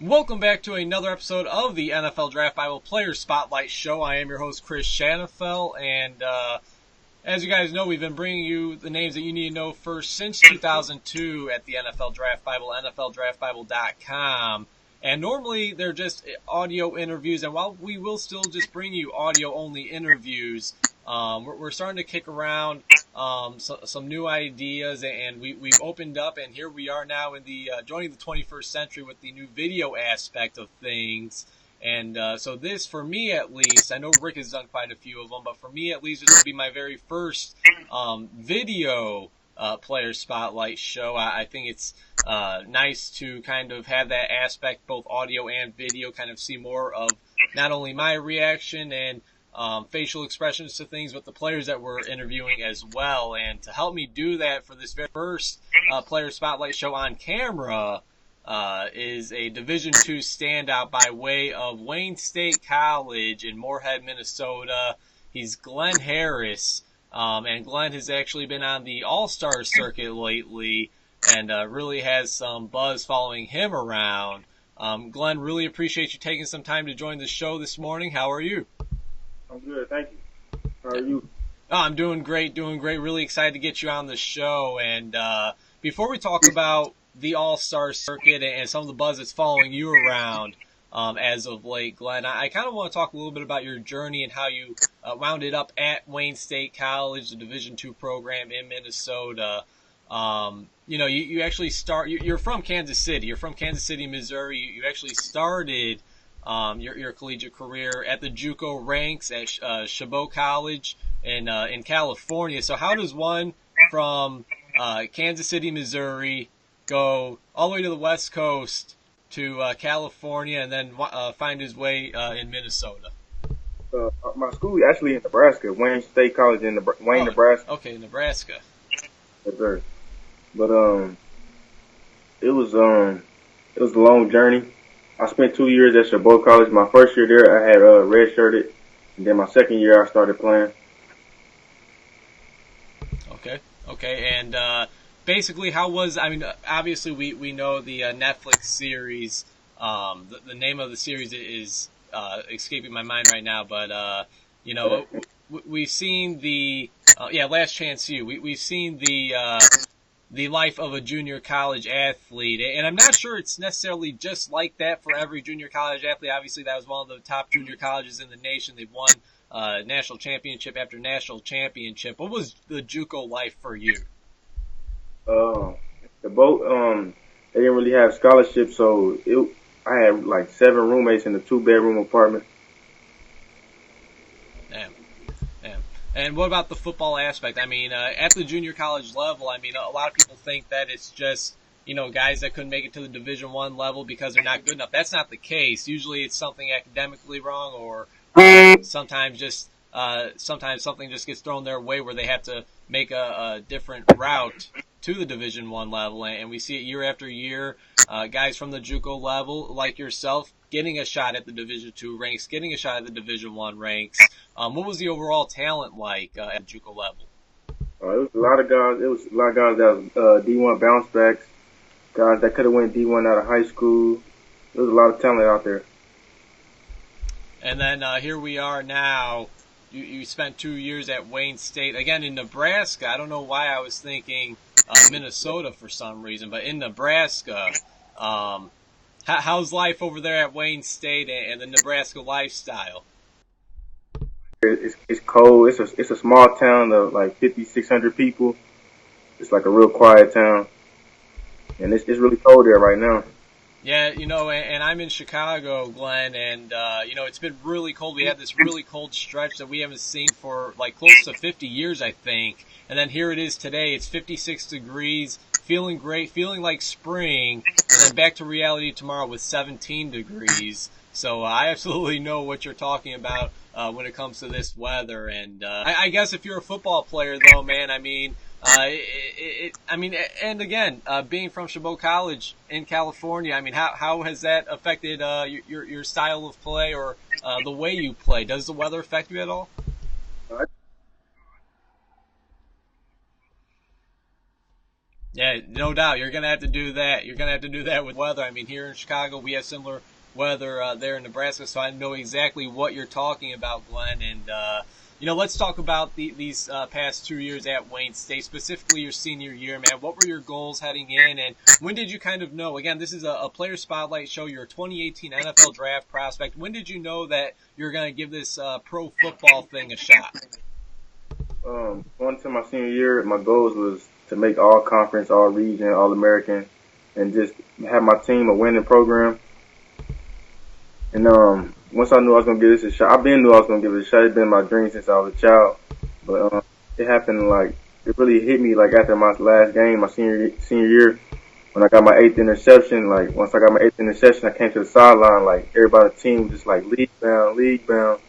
Welcome back to another episode of the NFL Draft Bible Player Spotlight Show. I am your host, Chris Shanafel, and as you guys know, we've been bringing you the names that you need to know first since 2002 at the NFL Draft Bible, NFLDraftBible.com. And normally they're just audio interviews, and while we will still just bring you audio-only interviews, we're starting to kick around some new ideas, and we've opened up, and here we are now in the joining the 21st century with the new video aspect of things. And so this, for me at least, I know Rick has done quite a few of them, but for me at least, this will be my very first video player spotlight show. I think it's nice to kind of have that aspect, both audio and video, kind of see more of not only my reaction and facial expressions to things, but the players that we're interviewing as well. And to help me do that for this very first player spotlight show on camera is a Division II standout by way of Wayne State College in Moorhead, Minnesota. He's Glenn Harris, and Glenn has actually been on the All-Star circuit lately and really has some buzz following him around. Glenn, really appreciate you taking some time to join the show this morning. How are you? I'm good, thank you. How are you? Oh, I'm doing great. Really excited to get you on the show. And before we talk about the All-Star circuit and some of the buzz that's following you around as of late, Glenn, I kind of want to talk a little bit about your journey and how you wound up at Wayne State College, the Division II program in Minnesota. You actually you're from Kansas City. You're from Kansas City, Missouri. You actually started your collegiate career at the JUCO ranks at Chabot College in California. So how does one from Kansas City, Missouri, go all the way to the West Coast to California and then find his way in Minnesota? My school is actually in Nebraska, Wayne State College in Wayne, Nebraska. Okay, Nebraska. Yes, sir. But it was a long journey. I spent 2 years at Chabot College. My first year there, I had redshirted, and then my second year, I started playing. Okay, and basically, obviously we know the Netflix series. The name of the series is escaping my mind right now, but we've seen the Last Chance U. We've seen the life of a junior college athlete. And I'm not sure it's necessarily just like that for every junior college athlete. Obviously, that was one of the top junior colleges in the nation. They've won national championship after national championship. What was the JUCO life for you? The boat, they didn't really have scholarships, so I had like 7 roommates in a 2-bedroom apartment. Damn. And what about the football aspect? I mean, at the junior college level, I mean, a lot of people think that it's just, guys that couldn't make it to the Division I level because they're not good enough. That's not the case. Usually it's something academically wrong, or sometimes something just gets thrown their way where they have to make a different route to the Division I level. And we see it year after year, guys from the JUCO level, like yourself, getting a shot at the Division II ranks, getting a shot at the Division I ranks. What was the overall talent like at the JUCO level? It was a lot of guys. It was a lot of guys that was D1 bounce backs, guys that could have went D1 out of high school. There was a lot of talent out there. And then here we are now. You spent 2 years at Wayne State, again in Nebraska. I don't know why I was thinking Minnesota for some reason, but in Nebraska. How's life over there at Wayne State and the Nebraska lifestyle? It's cold. It's a small town of like 5,600 people. It's like a real quiet town, and it's really cold there right now. Yeah, and I'm in Chicago, Glenn, and it's been really cold. We had this really cold stretch that we haven't seen for like close to 50 years, I think. And then here it is today. It's 56 degrees, feeling great, feeling like spring, and then back to reality tomorrow with 17 degrees. So I absolutely know what you're talking about when it comes to this weather. And I guess if you're a football player, though, man, I mean, and again, being from Chabot College in California, I mean, how has that affected your style of play or the way you play? Does the weather affect you at all? Yeah, no doubt. You're going to have to do that. You're going to have to do that with weather. I mean, here in Chicago, we have similar weather there in Nebraska, so I know exactly what you're talking about, Glenn. And, let's talk about these past 2 years at Wayne State, specifically your senior year, man. What were your goals heading in, and when did you kind of know? Again, this is a player spotlight show. You're a 2018 NFL draft prospect. When did you know that you're going to give this pro football thing a shot? Going to my senior year, my goals was to make all conference, all region, all American, and just have my team a winning program. And once I knew I was gonna give this a shot, I've been knew I was gonna give it a shot. It's been my dream since I was a child. But it happened it really hit me after my last game, my senior year, when I got my 8th interception. Once I got my 8th interception, I came to the sideline. Everybody on the team was just league bound,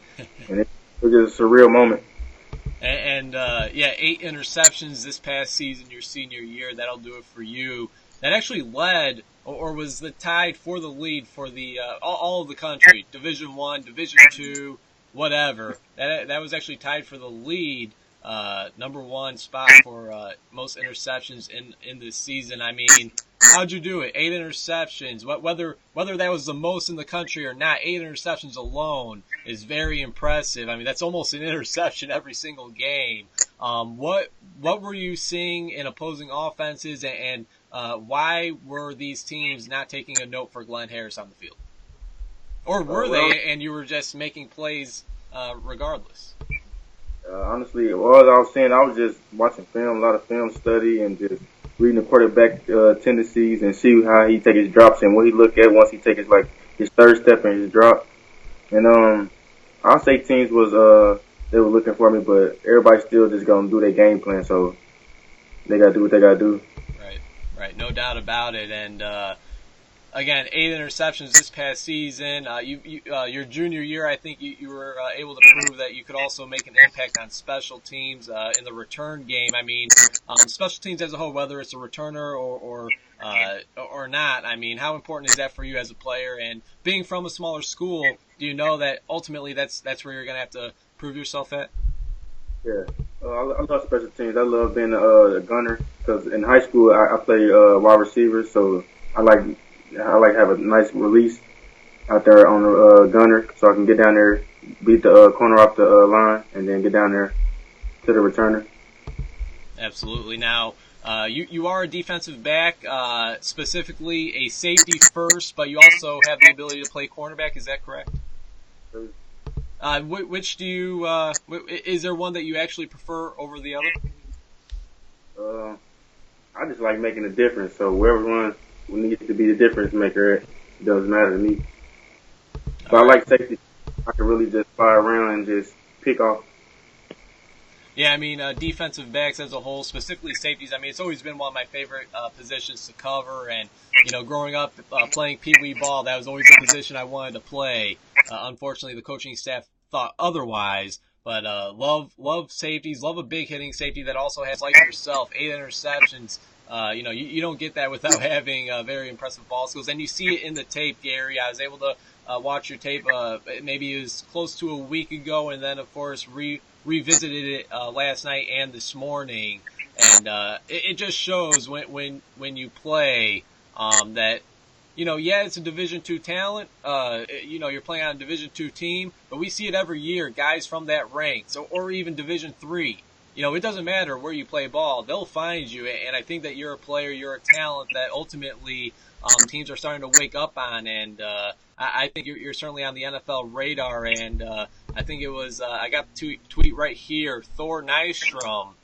and it was just a surreal moment. And 8 interceptions this past season, your senior year. That'll do it for you. That actually led, or was the tied for the lead for the all of the country, Division I, Division II, whatever. That was actually tied for the lead, number one spot for most interceptions in this season. I mean, how'd you do it? 8 interceptions. Whether that was the most in the country or not, 8 interceptions alone is very impressive. I mean, that's almost an interception every single game. What were you seeing in opposing offenses, and why were these teams not taking a note for Glenn Harris on the field? Or were they, and you were just making plays regardless? Honestly, as I was saying, I was just watching film, a lot of film study, and just reading the quarterback tendencies and see how he take his drops and what he look at once he take his third step and his drop. And I'll say teams they were looking for me, but everybody's still just gonna do their game plan, so they gotta do what they gotta do. Right, no doubt about it. And again, 8 interceptions this past season. Your junior year, I think you were able to prove that you could also make an impact on special teams in the return game. I mean, special teams as a whole, whether it's a returner or not. I mean, how important is that for you as a player? And being from a smaller school, do you know that ultimately that's where you're going to have to prove yourself at? Yeah, I love special teams. I love being a gunner because in high school I played wide receiver, so I like have a nice release out there on the gunner, so I can get down there, beat the corner off the line, and then get down there to the returner. Absolutely. Now, you are a defensive back, specifically a safety first, but you also have the ability to play cornerback. Is that correct? Which do you? Is there one that you actually prefer over the other? I just like making a difference. So wherever one needs to be the difference maker, it doesn't matter to me. But I like safety. I can really just fly around and just pick off. Yeah, I mean, defensive backs as a whole, specifically safeties. I mean, it's always been one of my favorite positions to cover. And, growing up playing Pee Wee ball, that was always the position I wanted to play. Unfortunately, the coaching staff thought otherwise. But love safeties, love a big hitting safety that also has, like yourself, 8 interceptions. You don't get that without having very impressive ball skills. And you see it in the tape, Gary. I was able to watch your tape maybe it was close to a week ago, and then, of course, revisited it last night and this morning. And it just shows when you play that, it's a Division II talent. You're playing on a Division II team, but we see it every year, guys from that rank, or even Division III. It doesn't matter where you play ball. They'll find you, and I think that you're a player, you're a talent that ultimately teams are starting to wake up on, and I think you're certainly on the NFL radar, and I think it was, I got the tweet right here, Thor Nystrom,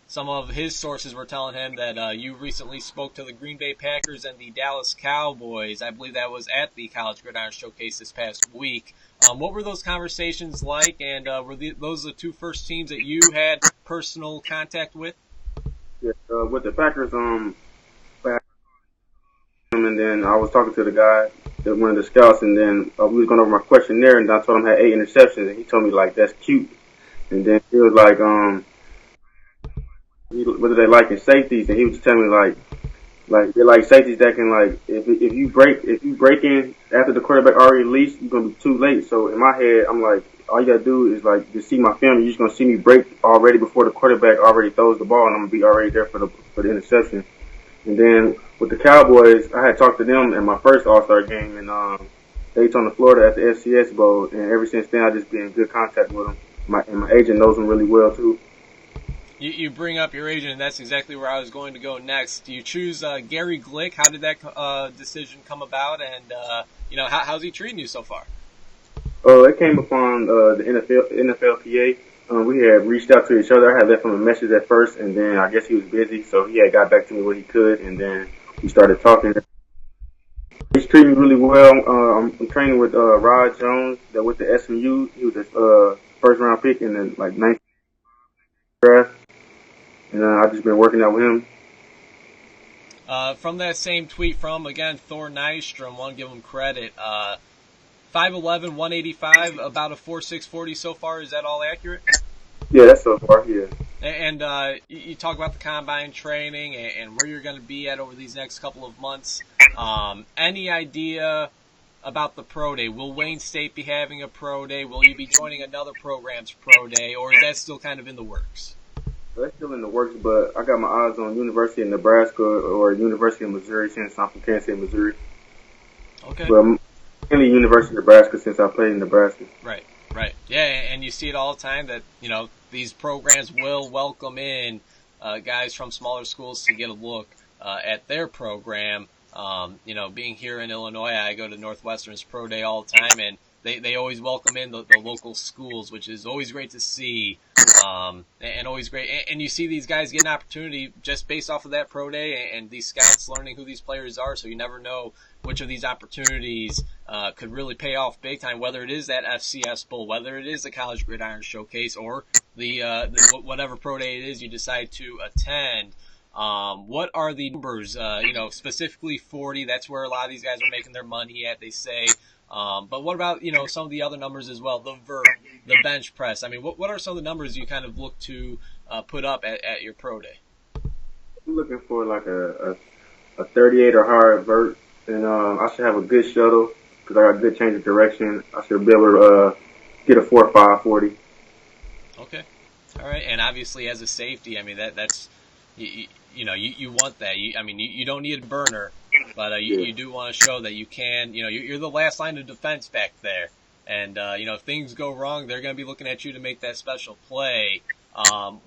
some of his sources were telling him that you recently spoke to the Green Bay Packers and the Dallas Cowboys. I believe that was at the College Gridiron Showcase this past week. What were those conversations like, and were those the two first teams that you had personal contact with? Yeah, with the Packers, and then I was talking to the guy, one of the scouts, and then we was going over my questionnaire, and I told him I had 8 interceptions, and he told me, that's cute. And then he was like, what do they like in safeties? And he was telling me, they like safeties that can, if you break in after the quarterback already released, you're going to be too late. So in my head, I'm like, all you gotta do is like just see my film. You're just gonna see me break already before the quarterback already throws the ball, and I'm gonna be already there for the interception. And then with the Cowboys, I had talked to them in my first All-Star game in Daytona, Florida, at the FCS Bowl, and ever since then I just been in good contact with them. My agent knows them really well too. You bring up your agent, and that's exactly where I was going to go next. Do you choose Gary Glick? How did that decision come about, and how's he treating you so far? It came upon the NFLPA. We had reached out to each other. I had left him a message at first, and then I guess he was busy, so he had got back to me when he could, and then we started talking. He's treating me really well. I'm training with Rod Jones that went to SMU. He was a first round pick in the 19th draft, and I've just been working out with him. From that same tweet from, again, Thor Nystrom, want to give him credit. 5'11", 185, about a 4.6 40 so far. Is that all accurate? Yeah, that's so far, yeah. And you talk about the combine training and where you're going to be at over these next couple of months. Any idea about the pro day? Will Wayne State be having a pro day? Will you be joining another program's pro day? Or is that still kind of in the works? That's still in the works, but I got my eyes on University of Nebraska or University of Missouri since I'm from Kansas City, Missouri. Okay. But mainly University of Nebraska since I played in Nebraska. Right. Yeah, and you see it all the time that, these programs will welcome in guys from smaller schools to get a look at their program. Being here in Illinois, I go to Northwestern's Pro Day all the time, and they always welcome in the local schools, which is always great to see, and always great. And you see these guys get an opportunity just based off of that Pro Day, and these scouts learning who these players are, so you never know which of these opportunities could really pay off big time, whether it is that FCS Bowl, whether it is the College Gridiron Showcase, or the whatever Pro Day it is you decide to attend. What are the numbers? Specifically 40. That's where a lot of these guys are making their money at, they say. But what about, some of the other numbers as well? The vert, the bench press. I mean, what are some of the numbers you kind of look to put up at your pro day? I'm looking for like a 38 or higher vert, and I should have a good shuttle because I got a good change of direction. I should be able to get a 4.5 40. Okay. All right. And obviously as a safety, I mean, that's you want that. You don't need a burner, but you do want to show that you can. You're the last line of defense back there, and if things go wrong, they're going to be looking at you to make that special play. I'm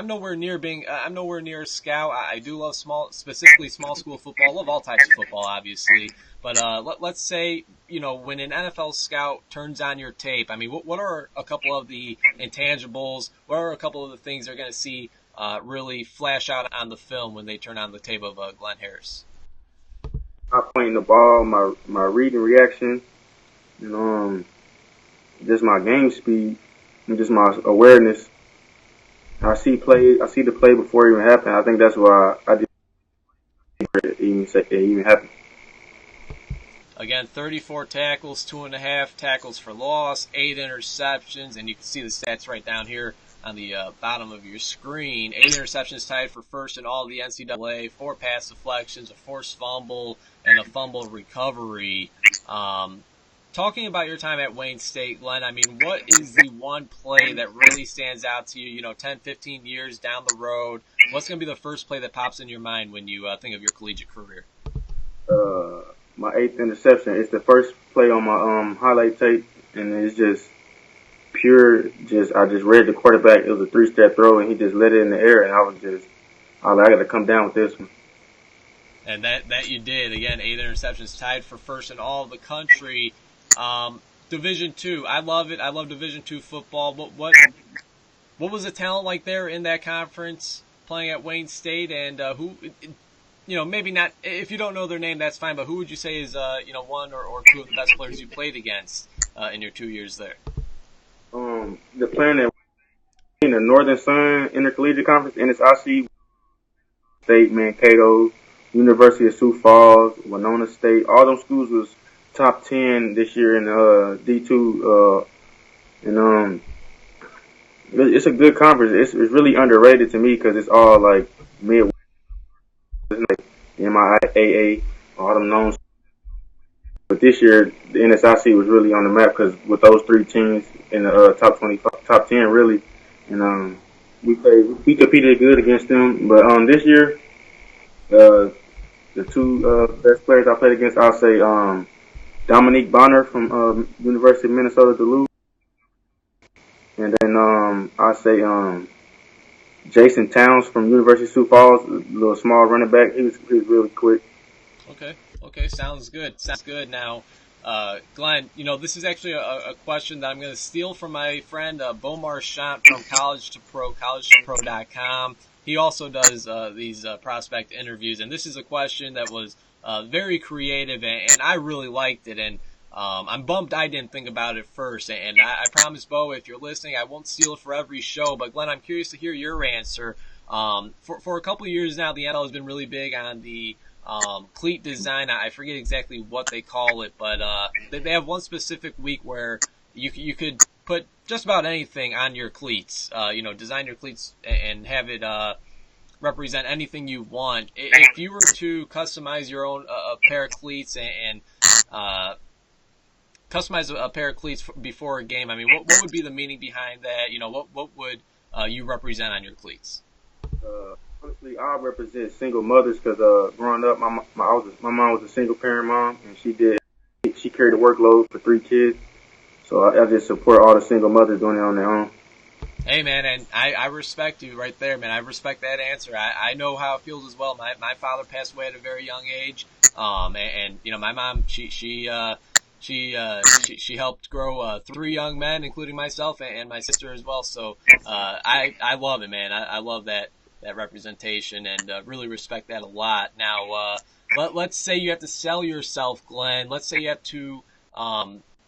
nowhere near being. I'm nowhere near a scout. I do love specifically small school football. I love all types of football, obviously. But let's say when an NFL scout turns on your tape. I mean, what are a couple of the intangibles? What are a couple of the things they're going to see really flash out on the film when they turn on the tape of Glenn Harris? Not playing the ball, my reading reaction, just my game speed, and just my awareness. I see the play before it even happened. I think that's why I didn't even happen. Again, 34 tackles, 2.5 tackles for loss, 8 interceptions, and you can see the stats right down here on the bottom of your screen. 8 interceptions, tied for first in all of the NCAA, 4 pass deflections, a forced fumble, and a fumble recovery. Talking about your time at Wayne State, Glenn, I mean, what is the one play that really stands out to you, 10, 15 years down the road? What's going to be the first play that pops in your mind when you think of your collegiate career? My 8th interception. It's the first play on my highlight tape, and it's just pure. I just read the quarterback. It was a 3-step throw, and he just let it in the air, and I got to come down with this one. And that you did. Again, 8 interceptions, tied for first in all of the country. Division II, I love it. I love Division II football. But what was the talent like there in that conference, playing at Wayne State, and who? Maybe not. If you don't know their name, that's fine. But who would you say is one or two of the best players you played against in your 2 years there? The playing at in the Northern Sun Intercollegiate Conference, NSIC, State, Mankato, University of Sioux Falls, Winona State. All those schools was top 10 this year in D2, and it's a good conference. It's really underrated to me because it's all like mid. It's like MIAA, all them known. But this year, the NSIC was really on the map because with those three teams in the top 20, top 10, really, and we competed good against them. But this year, the two best players I played against, I'll say Dominique Bonner from University of Minnesota Duluth, and then I'll say Jason Towns from University of Sioux Falls, a little small running back. He was really quick. Okay, sounds good. Now, Glenn, this is actually a question that I'm going to steal from my friend Beau Marchant from College to Pro, collegetopro.com. He also does these prospect interviews, and this is a question that was very creative, and I really liked it, and I'm bummed I didn't think about it first, and I promise, Beau, if you're listening, I won't steal it for every show, but Glenn, I'm curious to hear your answer. For a couple of years now, the NFL has been really big on the cleat design. I forget exactly what they call it, but they have one specific week where you could put just about anything on your cleats. Design your cleats and have it represent anything you want. If you were to customize your own a pair of cleats and customize a pair of cleats before a game, I mean, what would be the meaning behind that? What would you represent on your cleats? Honestly, I represent single mothers because growing up, my mom was a single parent mom, and she carried the workload for 3 kids. So I just support all the single mothers doing it on their own. Hey, man, and I respect you right there, man. I respect that answer. I know how it feels as well. My father passed away at a very young age, and my mom she helped grow 3 young men, including myself and my sister as well. So I love it, man. I love that representation and really respect that a lot. Now, let's say you have to sell yourself, Glenn. Let's say you have to,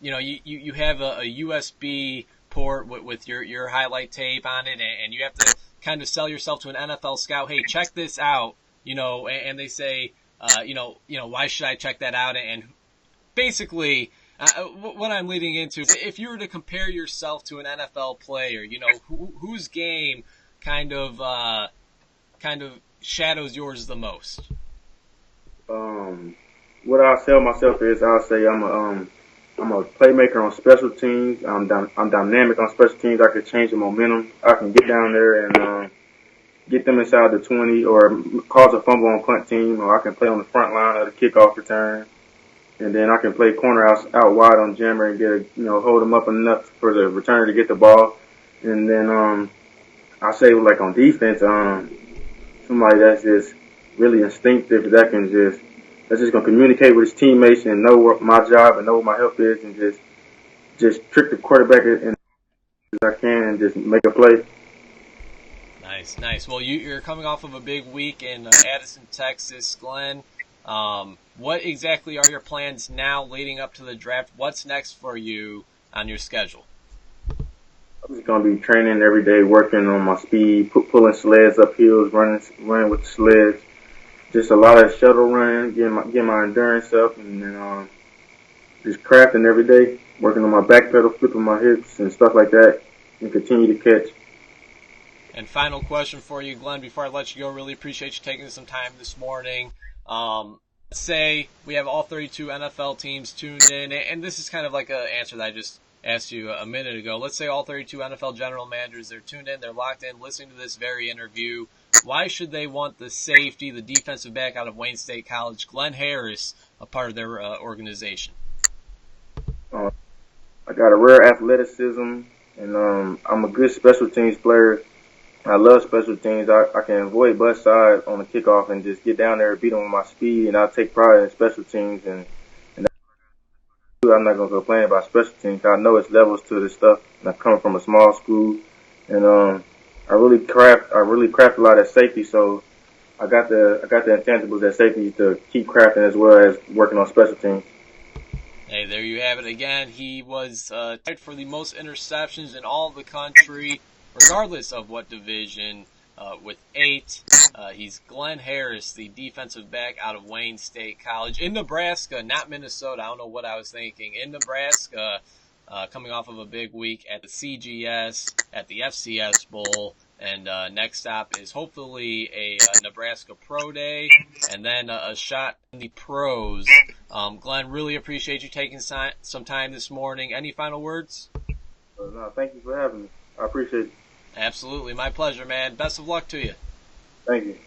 you have a USB port with your highlight tape on it, and you have to kind of sell yourself to an NFL scout. Hey, check this out, and they say, why should I check that out? And basically, what I'm leading into is if you were to compare yourself to an NFL player, whose game kind of shadows yours the most? What I'll sell myself is I'll say I'm a playmaker on special teams. I'm dynamic on special teams. I can change the momentum. I can get down there and get them inside the 20 or cause a fumble on punt team, or I can play on the front line of the kickoff return. And then I can play corner out wide on jammer and hold them up enough for the returner to get the ball. And then I say like on defense, somebody that's just really instinctive that's just gonna communicate with his teammates and know what my job and know what my help is, and just trick the quarterback as I can and just make a play. Nice. Well, you're coming off of a big week in Addison, Texas, Glenn. What exactly are your plans now leading up to the draft? What's next for you on your schedule? I'm just gonna be training every day, working on my speed, pulling sleds up hills, running with the sleds. Just a lot of shuttle running, getting my endurance up, and then just crafting every day, working on my back pedal, flipping my hips and stuff like that, and continue to catch. And final question for you, Glenn, before I let you go, really appreciate you taking some time this morning. Let's say we have all 32 NFL teams tuned in, and this is kind of like an answer that I just asked you a minute ago. Let's say all 32 NFL general managers, they're tuned in, they're locked in, listening to this very interview. Why should they want the safety, the defensive back out of Wayne State College, Glenn Harris, a part of their organization? I got a rare athleticism, and I'm a good special teams player. I love special teams. I can avoid butt side on the kickoff and just get down there and beat them with my speed, and I take pride in special teams. And I'm not going to complain about special teams. I know it's levels to this stuff, and I come from a small school, and I really craft a lot at safety. So I got the intangibles at safety to keep crafting as well as working on special teams. Hey, there you have it again. He was tied for the most interceptions in all of the country, regardless of what division, with 8. He's Glenn Harris, the defensive back out of Wayne State College in Nebraska, not Minnesota. I don't know what I was thinking. In Nebraska, coming off of a big week at the CGS, at the FCS Bowl. And next stop is hopefully a Nebraska Pro Day, and then a shot in the pros. Glenn, really appreciate you taking some time this morning. Any final words? No, thank you for having me. I appreciate it. Absolutely, my pleasure, man. Best of luck to you. Thank you.